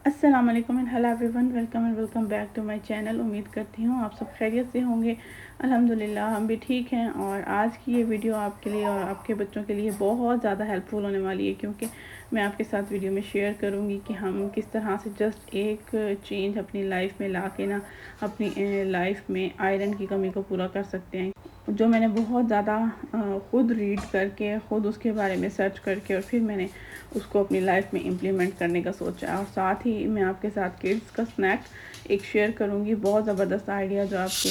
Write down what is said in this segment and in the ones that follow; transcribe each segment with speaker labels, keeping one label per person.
Speaker 1: अस्सलाम वालेकुम and hello everyone, welcome and welcome back to my channel. उम्मीद करती हूँ आप सब खैरियत से होंगे। अल्हम्दुलिल्लाह हम भी ठीक हैं। और आज की ये वीडियो आपके लिए और आपके बच्चों के लिए बहुत ज़्यादा हेल्पफुल होने वाली है, क्योंकि मैं आपके साथ वीडियो में शेयर करूँगी कि हम किस तरह से जस्ट एक चेंज अपनी लाइफ में ला के ना अपनी लाइफ में आयरन की कमी को पूरा कर सकते हैं। जो मैंने बहुत ज़्यादा ख़ुद रीड करके, ख़ुद उसके बारे में सर्च करके और फिर मैंने उसको अपनी लाइफ में इम्प्लीमेंट करने का सोचा। और साथ ही मैं आपके साथ किड्स का स्नैक एक शेयर करूँगी, बहुत ज़बरदस्त आइडिया जो आपके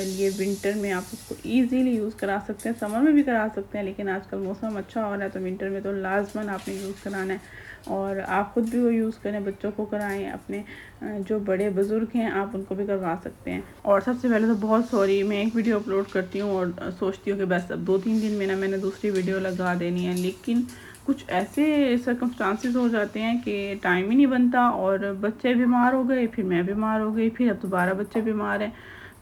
Speaker 1: लिए विंटर में आप उसको ईज़िली यूज़ करा सकते हैं। समर में भी करा सकते हैं, लेकिन आजकल मौसम अच्छा हो रहा है तो विंटर में तो लाजमन आपने यूज़ कराना है। और आप ख़ुद भी वो यूज़ करें, बच्चों को कराएं, अपने जो बड़े बुज़ुर्ग हैं आप उनको भी करवा सकते हैं। और सबसे पहले तो बहुत सॉरी, मैं एक वीडियो अपलोड करती हूँ और सोचती हूँ कि बस अब 2-3 दिन में ना मैंने दूसरी वीडियो लगा देनी है, लेकिन कुछ ऐसे सर्कमस्टांसेस हो जाते हैं कि टाइम ही नहीं बनता। और बच्चे बीमार हो गए, फिर मैं बीमार हो गई, फिर अब दोबारा बच्चे बीमार हैं,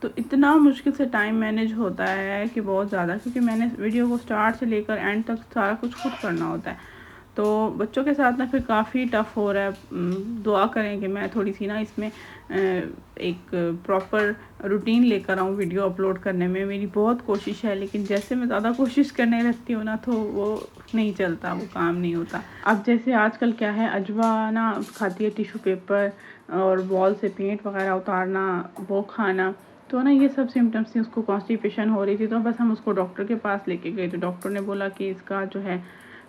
Speaker 1: तो इतना मुश्किल से टाइम मैनेज होता है कि बहुत ज़्यादा, क्योंकि मैंने वीडियो को स्टार्ट से लेकर एंड तक सारा कुछ खुद करना होता है। तो बच्चों के साथ ना फिर काफ़ी टफ़ हो रहा है। दुआ करें कि मैं थोड़ी सी ना इसमें एक प्रॉपर रूटीन लेकर आऊँ वीडियो अपलोड करने में। मेरी बहुत कोशिश है, लेकिन जैसे मैं ज़्यादा कोशिश करने लगती हूँ ना तो वो नहीं चलता, वो काम नहीं होता। अब जैसे आजकल क्या है, अजवा ना खाती है, टिश्यू पेपर और बॉल से पेंट वगैरह उतारना, वो खाना, तो ना ये सब सिम्टम्स थी। उसको कॉन्स्टिपेशन हो रही थी, तो बस हम उसको डॉक्टर के पास लेके गए। तो डॉक्टर ने बोला कि इसका जो है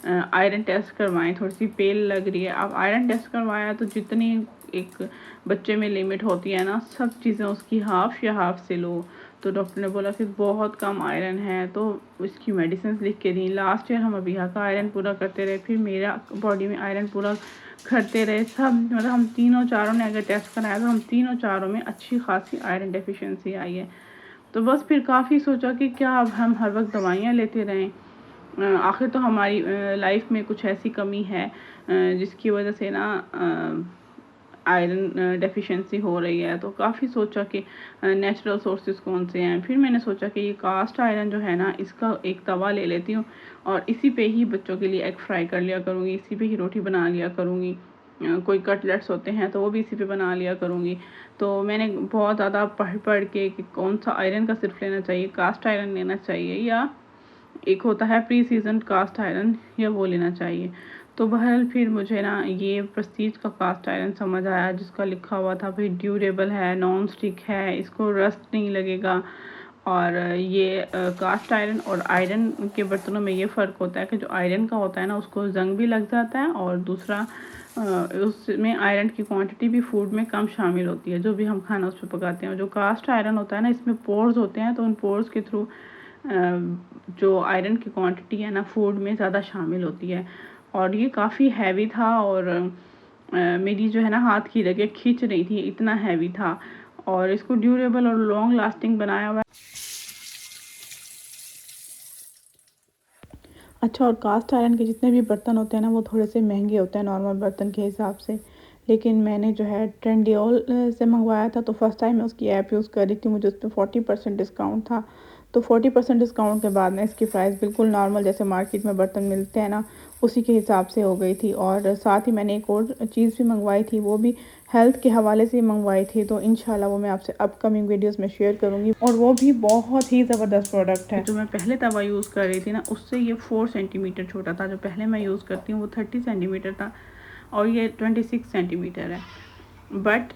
Speaker 1: आयरन टेस्ट करवाएं, थोड़ी सी पेल लग रही है। अब आयरन टेस्ट करवाया तो जितनी एक बच्चे में लिमिट होती है ना, सब चीज़ें उसकी हाफ़ या हाफ़ से लो। तो डॉक्टर ने बोला कि बहुत कम आयरन है, तो उसकी मेडिसिन लिख के दी। लास्ट ईयर हम अबिहा का आयरन पूरा करते रहे, फिर मेरा बॉडी में आयरन पूरा करते रहे। सब मतलब हम तीनों चारों ने अगर टेस्ट कराया तो हम तीनों चारों में अच्छी खासी आयरन डेफिशिएंसी आई है। तो बस फिर काफ़ी सोचा कि क्या अब हम हर वक्त दवाइयाँ लेते रहें। आखिर तो हमारी लाइफ में कुछ ऐसी कमी है जिसकी वजह से ना आयरन डेफिशिएंसी हो रही है। तो काफ़ी सोचा कि नेचुरल सोर्सेज कौन से हैं। फिर मैंने सोचा कि ये कास्ट आयरन जो है ना, इसका एक तवा ले लेती हूँ और इसी पे ही बच्चों के लिए एग फ्राई कर लिया करूँगी, इसी पे ही रोटी बना लिया करूँगी। कोई कटलेट्स होते हैं तो वो भी इसी पे बना लिया करूँगी। तो मैंने बहुत ज़्यादा पढ़ पढ़ के कि कौन सा आयरन का सिर्फ लेना चाहिए, कास्ट आयरन लेना चाहिए या एक होता है प्री सीजन कास्ट आयरन, या वो लेना चाहिए। तो बहरहाल फिर मुझे ना ये प्रेस्टीज का कास्ट आयरन समझ आया, जिसका लिखा हुआ था भाई ड्यूरेबल है, नॉन स्टिक है, इसको रस्ट नहीं लगेगा। और ये कास्ट आयरन और आयरन के बर्तनों में ये फ़र्क होता है कि जो आयरन का होता है ना, उसको जंग भी लग जाता है, और दूसरा उसमें आयरन की क्वांटिटी भी फूड में कम शामिल होती है, जो भी हम खाना उस पर पकाते हैं। जो कास्ट आयरन होता है ना, इसमें पोर्स होते हैं, तो उन पोर्स के थ्रू जो आयरन की क्वांटिटी है ना फूड में ज़्यादा शामिल होती है। और ये काफ़ी हैवी था, और मेरी जो है ना हाथ की रगें खींच रही थी, इतना हैवी था। और इसको ड्यूरेबल और लॉन्ग लास्टिंग बनाया हुआ है। अच्छा, और कास्ट आयरन के जितने भी बर्तन होते हैं ना, वो थोड़े से महंगे होते हैं नॉर्मल बर्तन के हिसाब से। लेकिन मैंने जो है ट्रेंडियोल से मंगवाया था, तो फर्स्ट टाइम मैं उसकी ऐप यूज़ कर रही थी, मुझे उस पर 40% डिस्काउंट था। तो 40% डिस्काउंट के बाद ना इसकी प्राइस बिल्कुल नॉर्मल जैसे मार्केट में बर्तन मिलते हैं ना, उसी के हिसाब से हो गई थी। और साथ ही मैंने एक और चीज़ भी मंगवाई थी, वो भी हेल्थ के हवाले से मंगवाई थी, तो इंशाल्लाह वो मैं आपसे अपकमिंग वीडियोस में शेयर करूँगी। और वो भी बहुत ही ज़बरदस्त प्रोडक्ट है। जो मैं पहले तवा यूज़ कर रही थी ना, उससे ये 4 सेंटीमीटर छोटा था। जो पहले मैं यूज़ करती हूँ वो 30 सेंटीमीटर था, और ये 26 सेंटीमीटर है। बट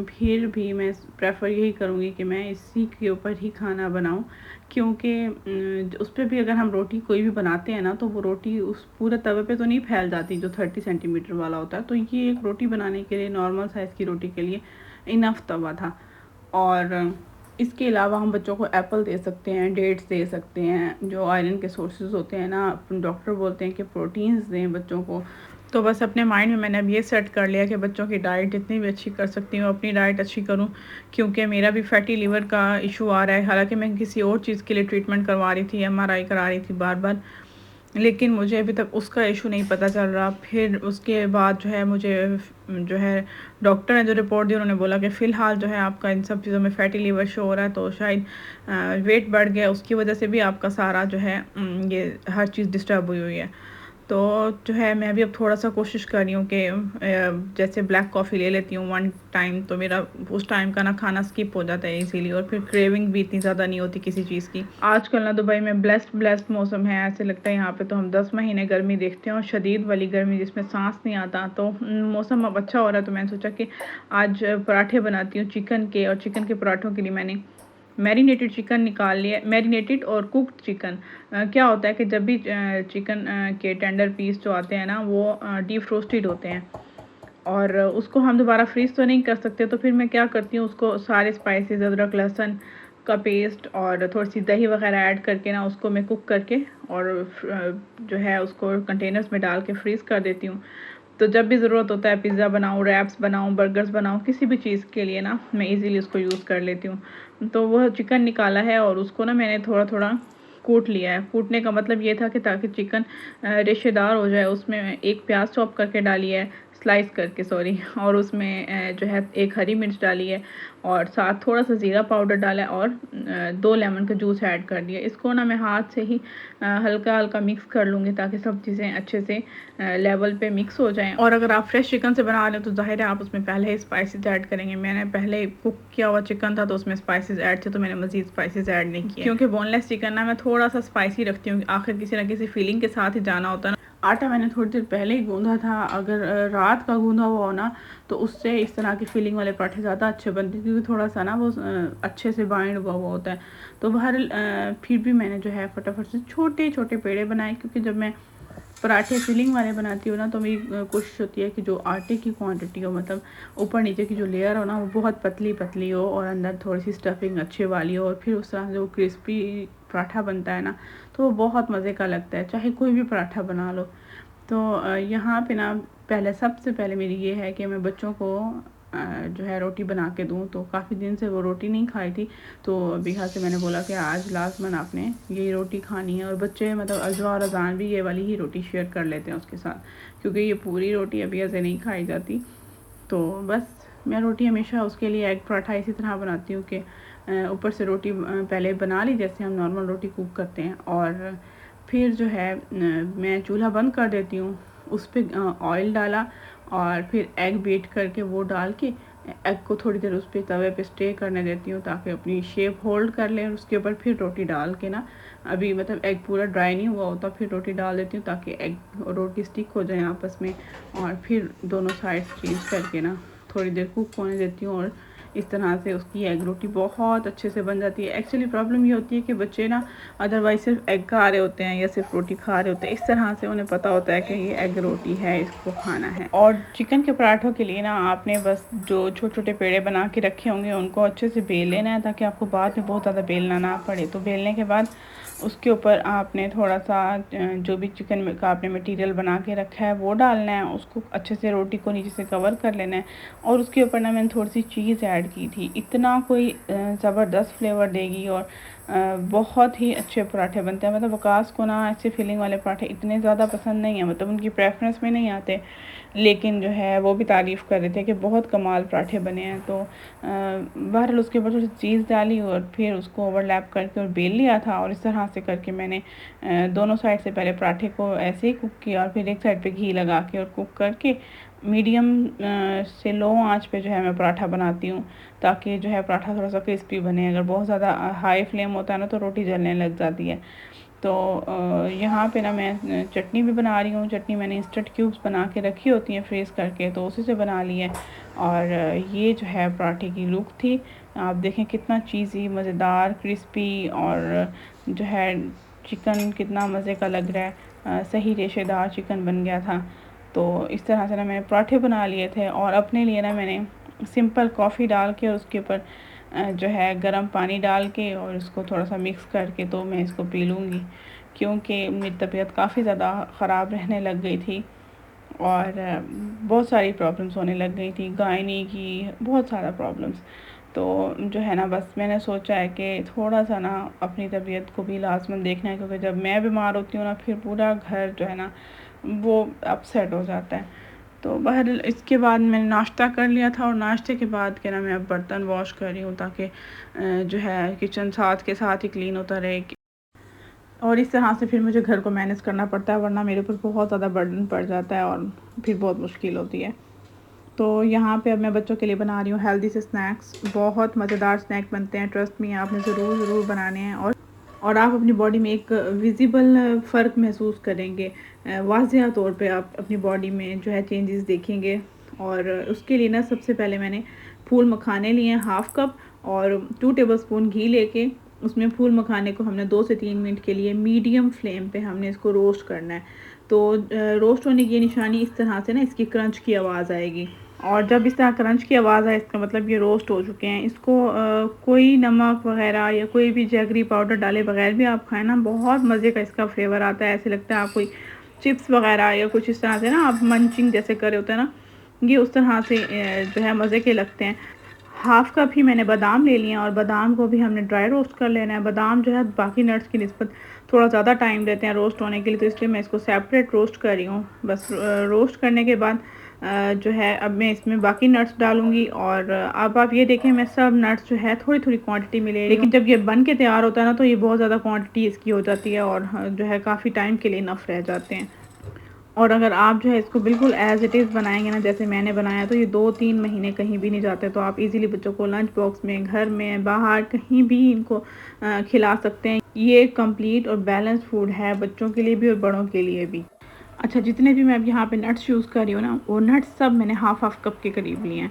Speaker 1: फिर भी मैं प्रेफर यही करूँगी कि मैं इसी के ऊपर ही खाना बनाऊँ, क्योंकि उस पर भी अगर हम रोटी कोई भी बनाते हैं ना, तो वो रोटी उस पूरे तवे पे तो नहीं फैल जाती जो 30 सेंटीमीटर वाला होता है। तो ये एक रोटी बनाने के लिए, नॉर्मल साइज़ की रोटी के लिए इनफ तवा था। और इसके अलावा हम बच्चों को एप्पल दे सकते हैं, डेट्स दे सकते हैं, जो आयरन के सोर्सेज होते हैं ना। डॉक्टर बोलते हैं कि प्रोटीन्स दें बच्चों को। तो बस अपने माइंड में मैंने अब ये सेट कर लिया कि बच्चों की डाइट जितनी भी अच्छी कर सकती हूँ, अपनी डाइट अच्छी करूँ, क्योंकि मेरा भी फैटी लिवर का इशू आ रहा है। हालांकि मैं किसी और चीज़ के लिए ट्रीटमेंट करवा रही थी, MRI करा रही थी बार बार, लेकिन मुझे अभी तक उसका इशू नहीं पता चल रहा। फिर उसके बाद जो है मुझे जो है डॉक्टर ने जो रिपोर्ट दी उन्होंने बोला कि फ़िलहाल जो है आपका इन सब चीज़ों में फैटी लीवर शो हो रहा है, तो शायद वेट बढ़ गया, उसकी वजह से भी आपका सारा जो है ये हर चीज़ डिस्टर्ब हुई हुई है। तो जो है मैं भी अब थोड़ा-सा कोशिश कर रही हूँ कि जैसे ब्लैक कॉफ़ी ले लेती हूँ वन टाइम, तो मेरा उस टाइम का ना खाना स्किप हो जाता है इज़िली, और फिर क्रेविंग भी इतनी ज़्यादा नहीं होती किसी चीज़ की। आजकल ना दुबई में ब्लेस्ड मौसम है, ऐसे लगता है यहाँ पे तो हम 10 महीने गर्मी देखते हैं, और शदीद वाली गर्मी जिसमें साँस नहीं आता। तो मौसम अब अच्छा हो रहा है, तो मैंने सोचा कि आज पराठे बनाती हूँ चिकन के, और चिकन के पराठों के लिए मैंने मैरिनेटेड चिकन निकाल लिया। मैरिनेटेड और कुक्ड चिकन, क्या होता है कि जब भी चिकन के टेंडर पीस जो आते हैं ना, वो डीप रोस्टेड होते हैं, और उसको हम दोबारा फ्रीज़ तो नहीं कर सकते। तो फिर मैं क्या करती हूँ, उसको सारे स्पाइसेस, अदरक लहसुन का पेस्ट और थोड़ी सी दही वगैरह ऐड करके ना, उसको मैं कुक करके और जो है उसको कंटेनर्स में डाल के फ्रीज़ कर देती हूँ। तो जब भी ज़रूरत होता है, पिज़्ज़ा बनाऊँ, रैप्स बनाऊँ, बर्गर्स बनाऊँ, किसी भी चीज़ के लिए ना मैं इजीली उसको यूज़ कर लेती हूँ। तो वह चिकन निकाला है, और उसको ना मैंने थोड़ा-थोड़ा कूट लिया है। कूटने का मतलब ये था कि ताकि चिकन रेशेदार हो जाए। उसमें एक प्याज चॉप करके डाली है, स्लाइस करके सॉरी, और उसमें जो है एक हरी मिर्च डाली है, और साथ थोड़ा-सा ज़ीरा पाउडर डाला है, और 2 लेमन का जूस ऐड कर दिया। इसको ना मैं हाथ से ही हल्का-हल्का मिक्स कर लूँगी, ताकि सब चीज़ें अच्छे से लेवल पे मिक्स हो जाएँ। और अगर आप फ्रेश चिकन से बना रहे हो तो ज़ाहिर है आप उसमें पहले ही स्पाइसेस ऐड करेंगे। मैंने पहले कुक किया हुआ चिकन था, तो उसमें स्पाइसेस ऐड थे, तो मैंने मज़ीद स्पाइसेस ऐड नहीं किए, क्योंकि बोनलेस चिकन ना मैं थोड़ा-सा स्पाइसी रखती हूँ। आखिर किसी न किसी फीलिंग के साथ ही जाना होता है ना। आटा मैंने थोड़ी देर पहले ही गूँधा था। अगर रात का गूँधा हुआ हो ना, तो उससे इस तरह की फीलिंग वाले पराठे ज़्यादा अच्छे बनते हैं, क्योंकि थोड़ा-सा ना वो अच्छे से बाइंड हुआ हुआ होता है। तो बहरहाल फिर भी मैंने जो है फटाफट से छोटे-छोटे पेड़े बनाए, क्योंकि जब मैं पराठे फिलिंग वाले बनाती हूँ ना, तो मेरी कोशिश होती है कि जो आटे की क्वांटिटी हो, मतलब ऊपर नीचे की जो लेयर हो ना, वो बहुत पतली-पतली हो, और अंदर थोड़ी-सी स्टफिंग अच्छे वाली हो, और फिर उस तरह से वो क्रिस्पी पराठा बनता है ना, तो वो बहुत मज़े का लगता है, चाहे कोई भी पराठा बना लो। तो यहाँ पे ना पहले सबसे पहले मेरी ये है कि मैं बच्चों को जो है रोटी बना के दूँ। तो काफ़ी दिन से वो रोटी नहीं खाई थी, तो बिहा से मैंने बोला कि आज लाज़मन आपने ये रोटी खानी है। और बच्चे मतलब अजवा और अजान भी ये वाली ही रोटी शेयर कर लेते हैं उसके साथ, क्योंकि ये पूरी रोटी अभी ऐसे नहीं खाई जाती। तो बस मैं रोटी हमेशा उसके लिए एग पराठा इसी तरह बनाती हूँ कि ऊपर से रोटी पहले बना ली, जैसे हम नॉर्मल रोटी कुक करते हैं, और फिर जो है मैं चूल्हा बंद कर देती हूँ, उस पर ऑयल डाला, और फिर एग बीट करके वो डाल के एग को थोड़ी देर उस पर तवे पे स्टे करने देती हूँ, ताकि अपनी शेप होल्ड कर ले। और उसके ऊपर फिर रोटी डाल के ना, अभी मतलब एग पूरा ड्राई नहीं हुआ होता, फिर रोटी डाल देती हूँ, ताकि एग और रोटी स्टिक हो जाए आपस में, और फिर दोनों साइड्स चेंज करके ना थोड़ी देर कुक होने देती हूँ। और इस तरह से उसकी एग रोटी बहुत अच्छे से बन जाती है। एक्चुअली प्रॉब्लम ये होती है कि बच्चे ना अदरवाइज़ सिर्फ एग खा रहे होते हैं, या सिर्फ रोटी खा रहे होते हैं। इस तरह से उन्हें पता होता है कि ये एग रोटी है, इसको खाना है। और चिकन के पराठों के लिए ना आपने बस जो छोटे-छोटे पेड़े बना के रखे होंगे, उनको अच्छे से बेल लेना है, ताकि आपको बाद में बहुत ज़्यादा बेलना ना पड़े। तो बेलने के बाद उसके ऊपर आपने थोड़ा-सा जो भी चिकन का आपने मटीरियल बना के रखा है वो डालना है, उसको अच्छे से रोटी को नीचे से कवर कर लेना है। और उसके ऊपर ना मैंने थोड़ी सी चीज़ ऐड की थी, इतना कोई ज़बरदस्त फ्लेवर देगी, और बहुत ही अच्छे पराठे बनते हैं। मतलब वकास को ना ऐसे फीलिंग वाले पराठे इतने ज़्यादा पसंद नहीं है, मतलब उनकी प्रेफरेंस में नहीं आते, लेकिन जो है वो भी तारीफ़ कर रहे थे कि बहुत कमाल पराठे बने हैं। तो बहरहाल उसके ऊपर थोड़ी सी चीज़ डाली, और फिर उसको ओवरलैप करके और बेल लिया था। और इस तरह से करके मैंने दोनों साइड से पहले पराठे को ऐसे ही कुक किया, और फिर एक साइड पे घी लगा के और कुक करके मीडियम से लो आंच पे जो है मैं पराठा बनाती हूँ, ताकि जो है पराठा थोड़ा सा क्रिस्पी बने। अगर बहुत ज़्यादा हाई फ्लेम होता है ना, तो रोटी जलने लग जाती है। तो यहाँ पे ना मैं चटनी भी बना रही हूँ। चटनी मैंने इंस्टेंट क्यूब्स बना के रखी होती हैं फ्रीज़ करके, तो उसी से बना ली है। और ये जो है पराठे की लुक थी, आप देखें कितना चीज़ी, मज़ेदार, क्रिस्पी, और जो है चिकन कितना मज़े का लग रहा है। सही रेशेदार चिकन बन गया था। तो इस तरह से ना मैंने पराठे बना लिए थे, और अपने लिए ना मैंने सिंपल कॉफ़ी डाल के और उसके ऊपर जो है गर्म पानी डाल के और उसको थोड़ा सा मिक्स करके तो मैं इसको पी लूँगी, क्योंकि मेरी तबीयत काफ़ी ज़्यादा ख़राब रहने लग गई थी, और बहुत सारी प्रॉब्लम्स होने लग गई थी, गायनी की बहुत सारा प्रॉब्लम्स। तो जो है ना बस मैंने सोचा है कि थोड़ा सा ना अपनी तबीयत को भी लाजमन देखना है, क्योंकि जब मैं बीमार होती हूँ ना फिर पूरा घर जो है ना वो अपसेट हो जाता है। तो बहरहाल इसके बाद मैंने नाश्ता कर लिया था, और नाश्ते के बाद के ना मैं अब बर्तन वॉश कर रही हूँ, ताकि जो है किचन साथ के साथ ही क्लीन होता रहे। और इस तरह से फिर मुझे घर को मैनेज करना पड़ता है, वरना मेरे ऊपर बहुत ज़्यादा बर्डन पड़ जाता है और फिर बहुत मुश्किल होती है। तो यहाँ पे अब मैं बच्चों के लिए बना रही हूँ हेल्दी से स्नैक्स। बहुत मज़ेदार स्नैक बनते हैं, ट्रस्ट मी, आपने ज़रूर बनाने हैं। और आप अपनी बॉडी में एक विजिबल फ़र्क महसूस करेंगे, वाज़िया तौर पे आप अपनी बॉडी में जो है चेंजेस देखेंगे। और उसके लिए ना सबसे पहले मैंने फूल मखाने लिए हैं 1/2 कप, और 2 टेबलस्पून घी लेके उसमें फूल मखाने को हमने 2 से 3 मिनट के लिए मीडियम फ्लेम पे हमने इसको रोस्ट करना है। तो रोस्ट होने की निशानी इस तरह से ना इसकी क्रंच की आवाज़ आएगी, और जब इस तरह क्रंच की आवाज़ आए इसका मतलब ये रोस्ट हो चुके हैं। इसको कोई नमक वगैरह या कोई भी जैगरी पाउडर डाले बगैर भी आप खाएं ना, बहुत मज़े का इसका फ्लेवर आता है। ऐसे लगता है आप कोई चिप्स वगैरह या कुछ इस तरह से ना आप मंचिंग जैसे करे होते हैं ना, ये उस तरह से जो है मज़े के लगते हैं। 1/2 कप ही मैंने बादाम ले लिए हैं, और बादाम को भी हमने ड्राई रोस्ट कर लेना है। बादाम जो है बाकी नट्स की निस्बत थोड़ा ज़्यादा टाइम लेते हैं रोस्ट होने के लिए, तो इसलिए मैं इसको सेपरेट रोस्ट कर रही हूँ। बस रोस्ट करने के बाद जो है अब मैं इसमें बाकी नट्स डालूँगी। और अब आप ये देखें, मैं सब नट्स जो है थोड़ी-थोड़ी क्वांटिटी में ले रही हूँ, लेकिन जब ये बन के तैयार होता है ना तो ये बहुत ज़्यादा क्वांटिटी इसकी हो जाती है, और जो है काफ़ी टाइम के लिए इनफ रह जाते हैं। और अगर आप जो है इसको बिल्कुल एज़ इट इज़ बनाएंगे ना जैसे मैंने बनाया, तो ये 2-3 महीने कहीं भी नहीं जाते। तो आप इजीली बच्चों को लंच बॉक्स में, घर में, बाहर कहीं भी इनको खिला सकते हैं। ये कंप्लीट और बैलेंस फूड है, बच्चों के लिए भी और बड़ों के लिए भी। अच्छा, जितने भी मैं अब यहाँ पे नट्स यूज़ कर रही हूँ ना, वो नट्स सब मैंने हाफ़ कप के करीब लिए हैं।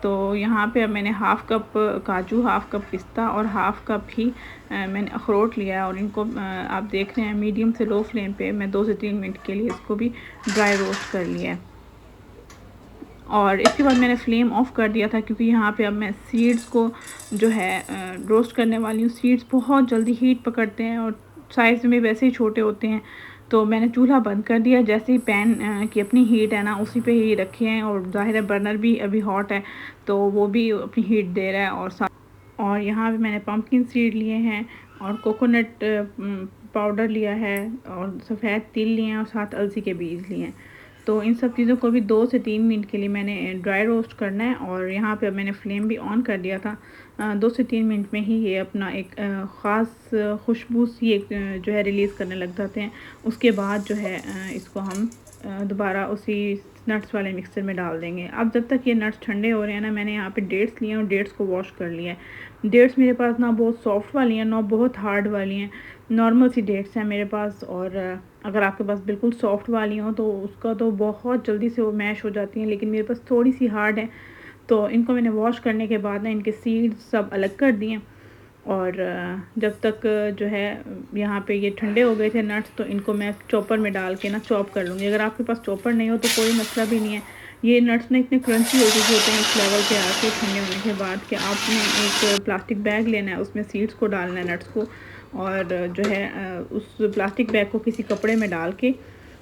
Speaker 1: तो यहाँ पे अब मैंने 1/2 कप काजू, 1/2 कप पिस्ता और 1/2 कप ही मैंने अखरोट लिया है, और इनको आप देख रहे हैं मीडियम से लो फ्लेम पे मैं 2 से 3 मिनट के लिए इसको भी ड्राई रोस्ट कर लिया है। और इसके बाद मैंने फ्लेम ऑफ कर दिया था, क्योंकि यहाँ पे अब मैं सीड्स को जो है रोस्ट करने वाली हूँ। सीड्स बहुत जल्दी हीट पकड़ते हैं और साइज़ में वैसे ही छोटे होते हैं। तो मैंने चूल्हा बंद कर दिया, जैसे ही पैन की अपनी हीट है ना उसी पे ही रखे हैं, और ज़ाहिर है बर्नर भी अभी हॉट है तो वो भी अपनी हीट दे रहा है। और यहाँ पे मैंने पम्पकिन सीड लिए हैं, और कोकोनट पाउडर लिया है, और सफ़ेद तिल लिए हैं, और साथ अलसी के बीज लिए हैं। तो इन सब चीज़ों को भी 2 से 3 मिनट के लिए मैंने ड्राई रोस्ट करना है। और यहाँ पे मैंने फ्लेम भी ऑन कर दिया था। 2 से 3 मिनट में ही ये अपना एक ख़ास खुशबू सी एक जो है रिलीज़ करने लग जाते हैं। उसके बाद जो है इसको हम दोबारा उसी नट्स वाले मिक्सर में डाल देंगे। अब जब तक ये नट्स ठंडे हो रहे हैं ना, मैंने यहाँ पे डेट्स लिए हैं और डेट्स को वॉश कर लिया है। डेट्स मेरे पास ना बहुत सॉफ्ट वाली हैं, ना बहुत हार्ड वाली हैं, नॉर्मल सी डेट्स हैं मेरे पास। और अगर आपके पास बिल्कुल सॉफ्ट वाली हो तो उसका तो बहुत जल्दी से वो मैश हो जाती हैं, लेकिन मेरे पास थोड़ी सी हार्ड है। तो इनको मैंने वॉश करने के बाद ना इनके सीड्स सब अलग कर दिए। और जब तक जो है यहाँ पे ये ठंडे हो गए थे नट्स, तो इनको मैं चॉपर में डाल के ना चॉप कर लूँगी। अगर आपके पास चॉपर नहीं हो तो कोई मसला भी नहीं है। ये नट्स ना इतने क्रंची हो चुके होते हैं इस लेवल पे आके ठंडे होने के बाद, कि आपने एक प्लास्टिक बैग लेना है, उसमें सीड्स को डालना है, नट्स को, और जो है उस प्लास्टिक बैग को किसी कपड़े में डाल के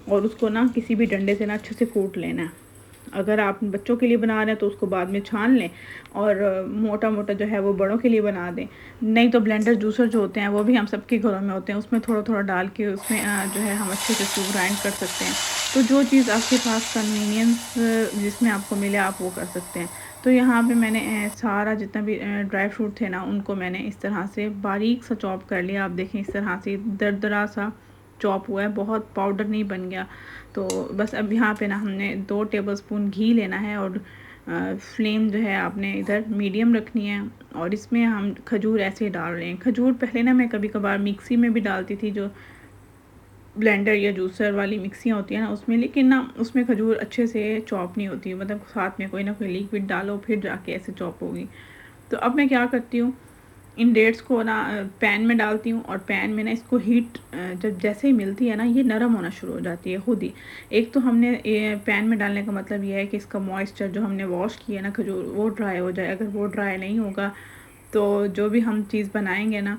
Speaker 1: और उसको ना किसी भी डंडे से ना अच्छे से कूट लेना है। अगर आप बच्चों के लिए बना रहे हैं तो उसको बाद में छान लें, और मोटा मोटा जो है वो बड़ों के लिए बना दें। नहीं तो ब्लेंडर जूसर जो होते हैं वो भी हम सबके घरों में होते हैं, उसमें थोड़ा थोड़ा डाल के उसमें जो है हम अच्छे से उसको ग्राइंड कर सकते हैं। तो जो चीज़ आपके पास कन्वीनियंस जिसमें आपको मिले आप वो कर सकते हैं। तो यहाँ पे मैंने सारा जितना भी ड्राई फ्रूट थे ना उनको मैंने इस तरह से बारीक सा चॉप कर लिया। आप देखें इस तरह से दरदरा सा चॉप हुआ है, बहुत पाउडर नहीं बन गया। तो बस अब यहाँ पे ना हमने 2 टेबलस्पून घी लेना है, और फ्लेम जो है आपने इधर मीडियम रखनी है। और इसमें हम खजूर ऐसे ही डाल रहे हैं। खजूर पहले ना मैं कभी कभार मिक्सी में भी डालती थी, जो ब्लेंडर या जूसर वाली मिक्सियाँ होती हैं ना उसमें, लेकिन ना उसमें खजूर अच्छे से चॉप नहीं होती, मतलब साथ में कोई ना कोई लिक्विड डालो फिर जाके ऐसे चॉप होगी। तो अब मैं क्या करती हूँ, इन डेट्स को ना पैन में डालती हूँ, और पैन में ना इसको हीट जब जैसे ही मिलती है ना ये नरम होना शुरू हो जाती है खुद ही। एक तो हमने पैन में डालने का मतलब ये है कि इसका मॉइस्चर जो हमने वॉश किया ना खजूर वो ड्राई हो जाए। अगर वो ड्राई नहीं होगा तो जो भी हम चीज़ बनाएंगे ना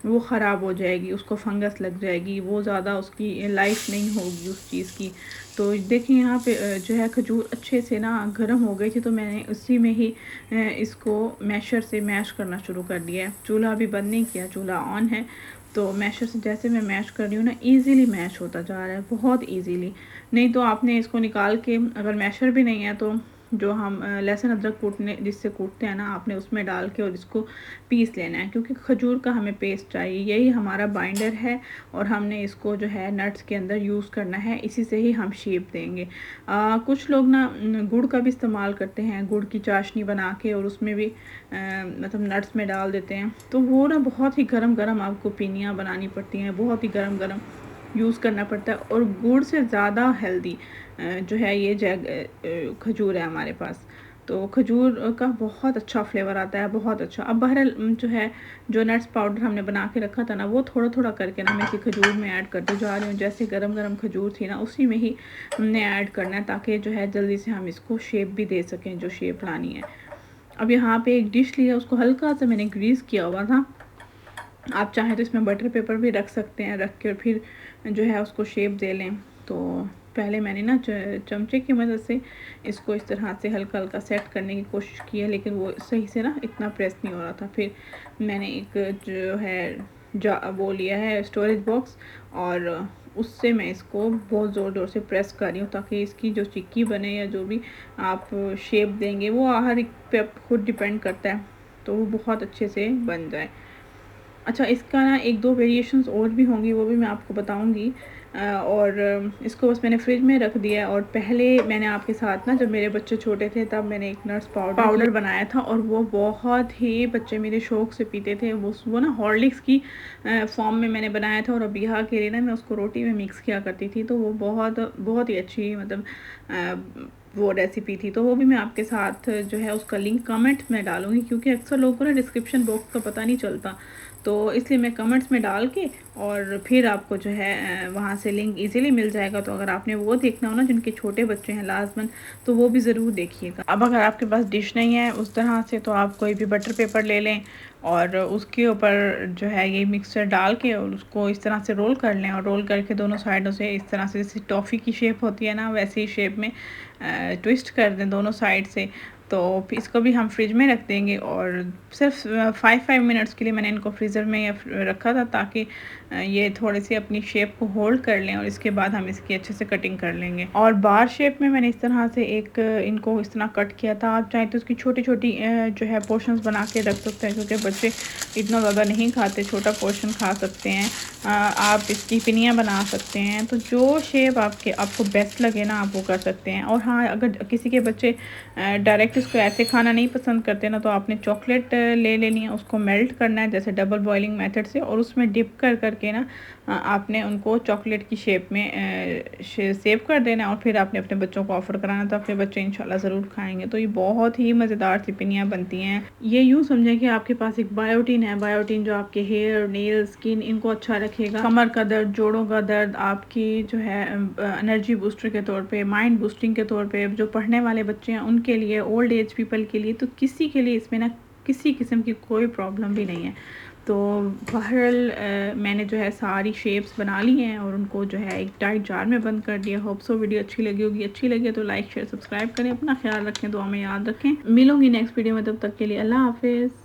Speaker 1: वो ख़राब हो जाएगी, उसको फंगस लग जाएगी, वो ज़्यादा उसकी लाइफ नहीं होगी उस चीज़ की। तो देखिए यहाँ पे जो है खजूर अच्छे से ना गर्म हो गई थी, तो मैंने उसी में ही इसको मैशर से मैश करना शुरू कर दिया है। चूल्हा भी बंद नहीं किया, चूल्हा ऑन है। तो मैशर से जैसे मैं मैश कर रही हूँ ना, ईज़िली मैश होता जा रहा है, बहुत ईज़िली। नहीं तो आपने इसको निकाल के, अगर मैशर भी नहीं है तो जो हम लहसुन अदरक कूटने जिससे कूटते हैं ना, आपने उसमें डाल के और इसको पीस लेना है, क्योंकि खजूर का हमें पेस्ट चाहिए। यही हमारा बाइंडर है और हमने इसको जो है नट्स के अंदर यूज़ करना है, इसी से ही हम शेप देंगे। कुछ लोग ना गुड़ का भी इस्तेमाल करते हैं, गुड़ की चाशनी बना के और उसमें भी मतलब नट्स में डाल देते हैं। तो वो ना बहुत ही गरम गरम आपको पिनियाँ बनानी पड़ती हैं, बहुत ही गरम गरम यूज़ करना पड़ता है। और गुड़ से ज़्यादा हेल्दी जो है ये खजूर है हमारे पास। तो खजूर का बहुत अच्छा फ्लेवर आता है, बहुत अच्छा। अब बहरहाल जो है, जो नट्स पाउडर हमने बना के रखा था ना, वो थोड़ा थोड़ा करके ना मैं इसी खजूर में ऐड करते जा रही हूँ। जैसे गरम गरम खजूर थी ना, उसी में ही हमने ऐड करना है, ताकि जो है जल्दी से हम इसको शेप भी दे सकें, जो शेप लानी है। अब यहाँ पे एक डिश लिया, उसको हल्का सा मैंने ग्रीस किया हुआ था। आप चाहें तो इसमें बटर पेपर भी रख सकते हैं, रख के फिर जो है उसको शेप दे लें। तो पहले मैंने ना चमचे की मदद से इसको इस तरह से हल्का हल्का सेट करने की कोशिश की है, लेकिन वो सही से ना इतना प्रेस नहीं हो रहा था। फिर मैंने एक जो है वो लिया है स्टोरेज बॉक्स, और उससे मैं इसको बहुत ज़ोर ज़ोर से प्रेस कर रही हूँ, ताकि इसकी जो चिक्की बने या जो भी आप शेप देंगे, वो हर एक पे खुद डिपेंड करता है, तो वो बहुत अच्छे से बन जाए। अच्छा, इसका ना 1-2 वेरिएशंस और भी होंगी, वो भी मैं आपको बताऊँगी। और इसको बस मैंने फ्रिज में रख दिया है। और पहले मैंने आपके साथ ना, जब मेरे बच्चे छोटे थे, तब मैंने एक नट्स पाउडर बनाया था, और वो बहुत ही बच्चे मेरे शौक़ से पीते थे। वो ना हॉर्लिक्स की फॉर्म में मैंने बनाया था, और अब बिहा के लिए ना मैं उसको रोटी में मिक्स किया करती थी, तो वो बहुत ही अच्छी मतलब वो रेसिपी थी। तो वो भी मैं आपके साथ जो है उसका लिंक कमेंट में डालूँगी, क्योंकि अक्सर लोगों को ना डिस्क्रिप्शन बॉक्स का पता नहीं चलता, तो इसलिए मैं कमेंट्स में डाल के और फिर आपको जो है वहाँ से लिंक इजीली मिल जाएगा। तो अगर आपने वो देखना हो ना, जिनके छोटे बच्चे हैं लाजमन, तो वो भी ज़रूर देखिएगा। अब अगर आपके पास डिश नहीं है उस तरह से, तो आप कोई भी बटर पेपर ले लें और उसके ऊपर जो है ये मिक्सचर डाल के और उसको इस तरह से रोल कर लें, और रोल करके दोनों साइडों से इस तरह से, जैसे टॉफ़ी की शेप होती है ना, वैसे ही शेप में ट्विस्ट कर दें दोनों साइड से। तो इसको भी हम फ्रिज में रख देंगे, और सिर्फ 5 मिनट्स के लिए मैंने इनको फ्रीज़र में रखा था, ताकि ये थोड़े से अपनी शेप को होल्ड कर लें, और इसके बाद हम इसकी अच्छे से कटिंग कर लेंगे। और बार शेप में मैंने इस तरह से एक इनको इस तरह कट किया था। आप चाहें तो इसकी छोटी छोटी जो है पोर्शंस बना के रख सकते हैं, क्योंकि बच्चे इतना ज़्यादा नहीं खाते, छोटा पोर्शन खा सकते हैं। आप इसकी पिनियाँ बना सकते हैं। तो जो शेप आपको बेस्ट लगे ना, आप वो कर सकते हैं। और हाँ, अगर किसी के बच्चे डायरेक्ट इसको ऐसे खाना नहीं पसंद करते ना, तो आपने चॉकलेट ले लेनी है, उसको मेल्ट करना है जैसे डबल बॉइलिंग मेथड से, और उसमें डिप कर करके ना आपने उनको चॉकलेट की शेप में सेव कर देना है, और फिर आपने अपने बच्चों को ऑफ़र कराना, तो अपने बच्चे इंशाल्लाह ज़रूर खाएंगे। तो ये बहुत ही मज़ेदार सी पिनियाँ बनती हैं। ये यूँ समझें कि आपके पास एक बायोटीन है, बायोटीन जो आपके हेयर, नेल, स्किन, इनको अच्छा रखेगा। कमर का दर्द, जोड़ों का दर्द, आपकी जो है एनर्जी बूस्टर के तौर पे, माइंड बूस्टिंग के तौर पे, जो पढ़ने वाले बच्चे हैं उनके लिए, ओल्ड एज पीपल के लिए, तो किसी के लिए इसमें ना किसी किस्म की कोई प्रॉब्लम भी नहीं है। तो बहरहाल मैंने जो है सारी शेप्स बना ली हैं, और उनको जो है एक टाइट जार में बंद कर दिया। होप सो वीडियो अच्छी लगी होगी। अच्छी लगे तो लाइक शेयर सब्सक्राइब करें। अपना ख्याल रखें, दुआ में याद रखें। मिलूंगी नेक्स्ट वीडियो में, तब तक के लिए अल्लाह हाफिज़।